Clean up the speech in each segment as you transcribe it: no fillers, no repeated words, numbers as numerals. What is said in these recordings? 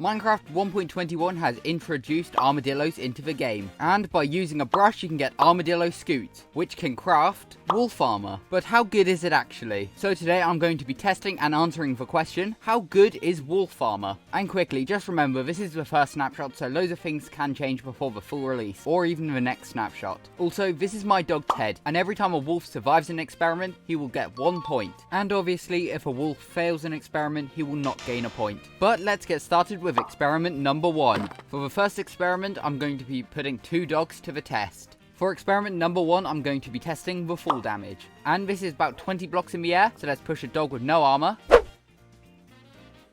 Minecraft 1.21 has introduced armadillos into the game, and by using a brush you can get armadillo scoots, which can craft wolf armor. But how good is it actually? So today I'm going to be testing and answering the question, how good is wolf armor? And quickly, just remember this is the first snapshot, so loads of things can change before the full release, or even the next snapshot. Also, this is my dog Ted, and every time a wolf survives an experiment, he will get 1 point. And obviously, if a wolf fails an experiment, he will not gain a point. But let's get started with experiment number 1. For the first experiment, I'm going to be putting 2 dogs to the test. For experiment number 1, I'm going to be testing the fall damage. And this is about 20 blocks in the air, so let's push a dog with no armor.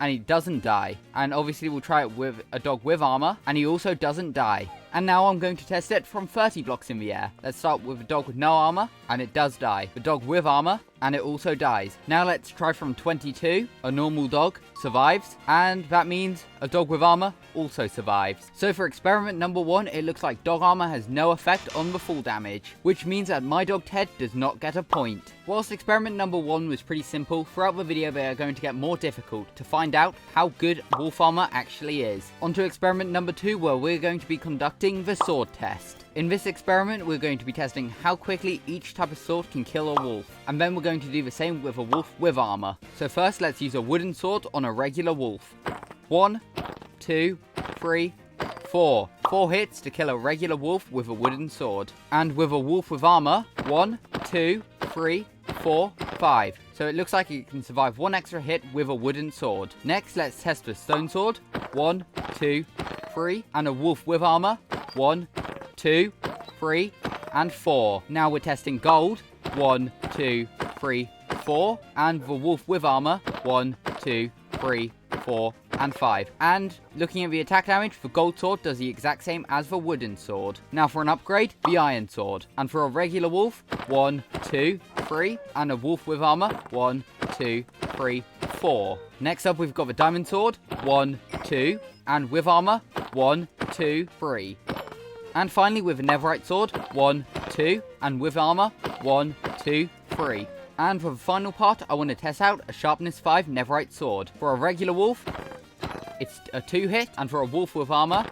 And he doesn't die. And obviously we'll try it with a dog with armor, and he also doesn't die. And now I'm going to test it from 30 blocks in the air. Let's start with a dog with no armor, and it does die. The dog with armor, and it also dies. Now let's try from 22. A normal dog survives, and that means a dog with armor also survives. So for experiment number 1, it looks like dog armor has no effect on the fall damage, which means that my dog Ted does not get a point. Whilst experiment number 1 was pretty simple, throughout the video they are going to get more difficult to find out how good wolf armor actually is. On to experiment number 2, where we're going to be conducting the sword test. In this experiment, we're going to be testing how quickly each type of sword can kill a wolf. And then we're going to do the same with a wolf with armor. So first, let's use a wooden sword on a regular wolf. 1, 2, 3, 4. 4 hits to kill a regular wolf with a wooden sword. And with a wolf with armor, 1, 2, 3, 4, 5. So it looks like it can survive 1 extra hit with a wooden sword. Next, let's test the stone sword. 1, 2, 3. And a wolf with armor. 1, 2, 3, and 4. Now we're testing gold. 1, 2, 3, 4. And the wolf with armor. 1, 2, 3, 4, and 5. And looking at the attack damage, the gold sword does the exact same as the wooden sword. Now for an upgrade, the iron sword. And for a regular wolf, 1, 2, 3. And a wolf with armor. 1, 2, 3, 4. Next up, we've got the diamond sword. 1, 2. And with armor. 1, 2, 3. And finally with a netherite sword, 1, 2, and with armor, 1, 2, 3. And for the final part, I want to test out a sharpness 5 netherite sword. For a regular wolf, it's a 2 hit, and for a wolf with armor,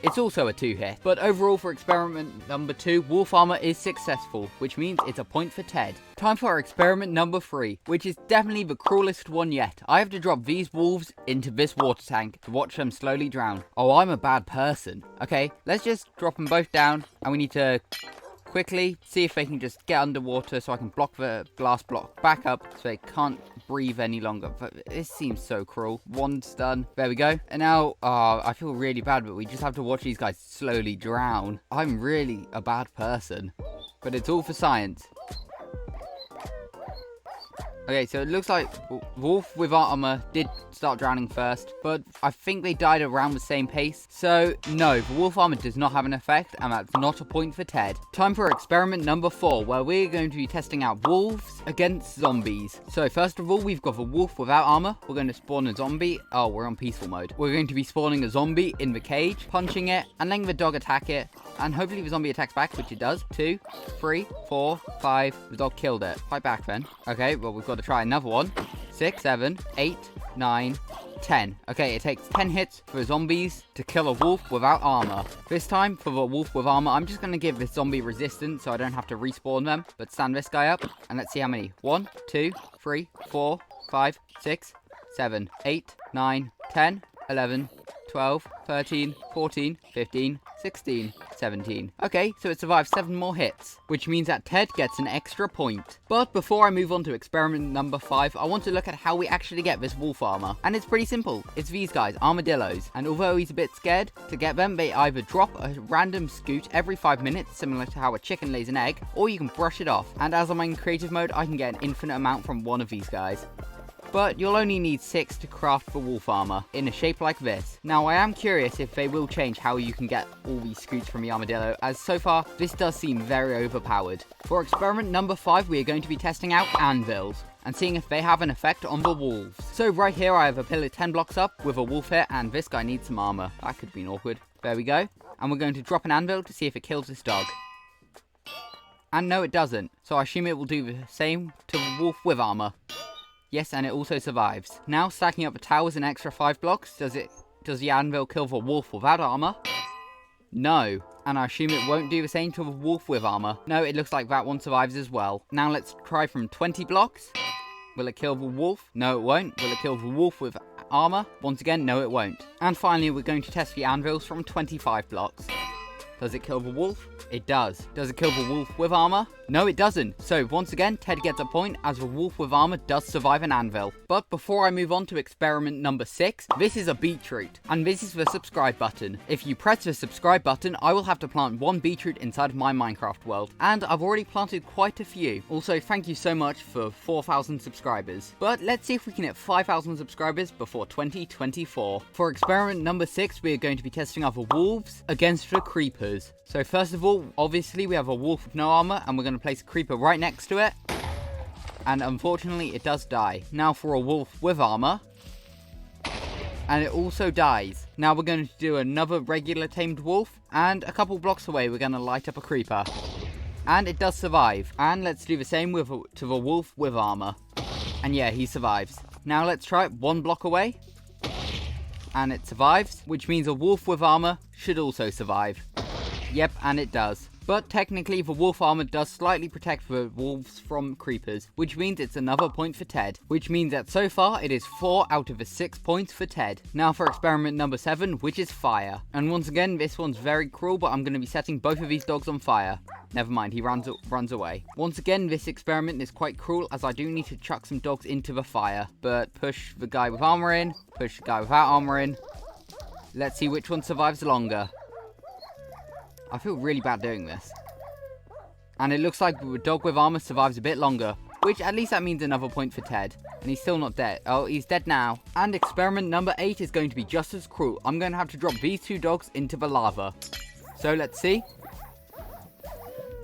it's also a 2 hit. But overall for experiment number 2, wolf armor is successful, which means it's a point for Ted. Time for our experiment number 3, which is definitely the cruelest one yet. I have to drop these wolves into this water tank to watch them slowly drown. Oh, I'm a bad person. Okay, let's just drop them both down, and we need to quickly see if they can just get underwater so I can block the glass block back up so they can't breathe any longer. But this seems so cruel. One's done. There we go. And now, I feel really bad, but we just have to watch these guys slowly drown. I'm really a bad person, but it's all for science. Okay, so it looks like wolf with armor did start drowning first, but I think they died around the same pace. So no, the wolf armor does not have an effect, and that's not a point for Ted. Time for experiment number 4, where we're going to be testing out wolves against zombies. So first of all, we've got the wolf without armor. We're going to spawn a zombie. Oh, we're on peaceful mode. We're going to be spawning a zombie in the cage, punching it, and letting the dog attack it. And hopefully the zombie attacks back, which it does. 2, 3, 4, 5. The dog killed it. Fight back then. Okay, well, we've got to try another one. 6, 7, 8, 9, 10. Okay, it takes 10 hits for zombies to kill a wolf without armor. This time, for the wolf with armor, I'm just going to give this zombie resistance so I don't have to respawn them. But stand this guy up, and let's see how many. 1, 2, 3, 4, 5, 6, 7, 8, 9, 10, 11, 12, 13, 14, 15, 16, 17. Okay, so it survived 7 more hits, which means that Ted gets an extra point. But before I move on to experiment number 5, I want to look at how we actually get this wolf armor. And it's pretty simple. It's these guys, armadillos. And although he's a bit scared, to get them, they either drop a random scoot every 5 minutes, similar to how a chicken lays an egg, or you can brush it off. And as I'm in creative mode, I can get an infinite amount from one of these guys. But you'll only need 6 to craft the wolf armor in a shape like this. Now I am curious if they will change how you can get all these scoots from the armadillo, as so far this does seem very overpowered. For experiment number 5, we are going to be testing out anvils and seeing if they have an effect on the wolves. So right here I have a pillar 10 blocks up with a wolf here, and this guy needs some armor. That could have been awkward. There we go. And we're going to drop an anvil to see if it kills this dog. And no, it doesn't. So I assume it will do the same to the wolf with armor. Yes, and it also survives. Now, stacking up the towers an extra 5 blocks, does it Does the anvil kill the wolf without armor? No. And I assume it won't do the same to the wolf with armor. No, it looks like that one survives as well. Now let's try from 20 blocks. Will it kill the wolf? No, it won't. Will it kill the wolf with armor? Once again, no, it won't. And finally, we're going to test the anvils from 25 blocks. Does it kill the wolf? It does. Does it kill the wolf with armor? No, it doesn't. So once again, Ted gets a point as the wolf with armor does survive an anvil. But before I move on to experiment number 6, this is a beetroot. And this is the subscribe button. If you press the subscribe button, I will have to plant 1 beetroot inside of my Minecraft world. And I've already planted quite a few. Also, thank you so much for 4,000 subscribers. But let's see if we can hit 5,000 subscribers before 2024. For experiment number 6, we are going to be testing out the wolves against the creepers. So first of all, obviously we have a wolf with no armor, and we're going to place a creeper right next to it. And unfortunately, it does die. Now for a wolf with armor. And it also dies. Now we're going to do another regular tamed wolf. And a couple blocks away, we're going to light up a creeper. And it does survive. And let's do the same to the wolf with armor. And yeah, he survives. Now let's try it 1 block away. And it survives, which means a wolf with armor should also survive. Yep, and it does. But technically, the wolf armor does slightly protect the wolves from creepers, which means it's another point for Ted. Which means that so far, it is 4 out of the 6 points for Ted. Now for experiment number 7, which is fire. And once again, this one's very cruel, but I'm going to be setting both of these dogs on fire. Never mind, he runs away. Once again, this experiment is quite cruel, as I do need to chuck some dogs into the fire. But push the guy with armor in, push the guy without armor in. Let's see which one survives longer. I feel really bad doing this. And it looks like the dog with armor survives a bit longer, which at least that means another point for Ted. And he's still not dead. Oh, he's dead now. And experiment number 8 is going to be just as cruel. I'm going to have to drop these 2 dogs into the lava. So let's see.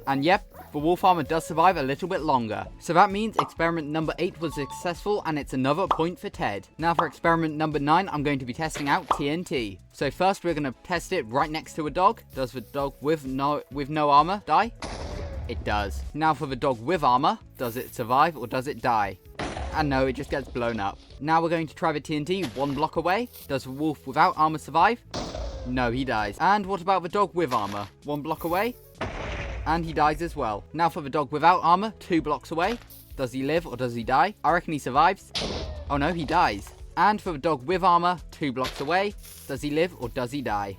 And yep, the wolf armor does survive a little bit longer. So that means experiment number 8 was successful, and it's another point for Ted. Now for experiment number 9, I'm going to be testing out TNT. So first we're going to test it right next to a dog. Does the dog with no armor die? It does. Now for the dog with armor, does it survive or does it die? And no, it just gets blown up. Now we're going to try the TNT 1 block away. Does the wolf without armor survive? No, he dies. And what about the dog with armor? 1 block away? And he dies as well. Now for the dog without armor, 2 blocks away. Does he live or does he die? I reckon he survives. Oh no, he dies. And for the dog with armor, 2 blocks away. Does he live or does he die?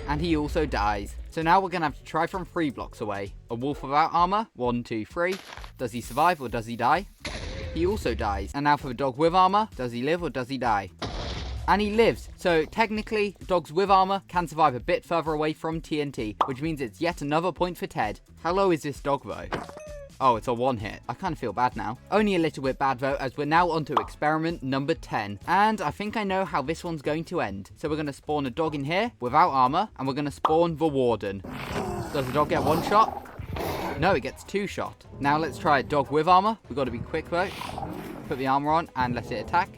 And he also dies. So now we're going to have to try from 3 blocks away. A wolf without armor, 1, 2, 3. Does he survive or does he die? He also dies. And now for the dog with armor, does he live or does he die? And he lives. So technically, dogs with armor can survive a bit further away from TNT, which means it's yet another point for Ted. How low is this dog though? Oh, it's a 1 hit. I kind of feel bad now. Only a little bit bad though, as we're now on to experiment number 10. And I think I know how this one's going to end. So we're going to spawn a dog in here without armor, and we're going to spawn the warden. Does the dog get 1 shot? No, it gets 2 shot. Now let's try a dog with armor. We've got to be quick though. Put the armor on and let it attack.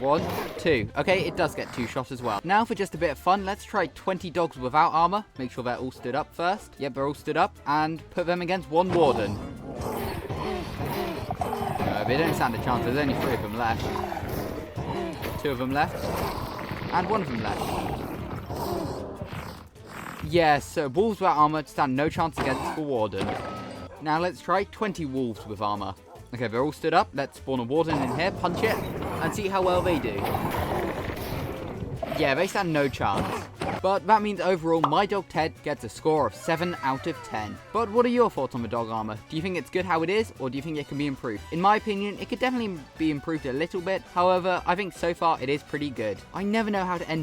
1, 2. Okay, it does get 2 shots as well. Now for just a bit of fun, let's try 20 dogs without armor. Make sure they're all stood up first. Yep, they're all stood up. And put them against 1 warden. They don't stand a chance. There's only 3 of them left. 2 of them left. And 1 of them left. Yes, so wolves without armor stand no chance against the warden. Now let's try 20 wolves with armor. Okay, they're all stood up. Let's spawn a warden in here, punch it, and see how well they do. Yeah, they stand no chance. But that means overall, my dog Ted gets a score of 7 out of 10. But what are your thoughts on the dog armor? Do you think it's good how it is, or do you think it can be improved? In my opinion, it could definitely be improved a little bit. However, I think so far it is pretty good. I never know how to end videos.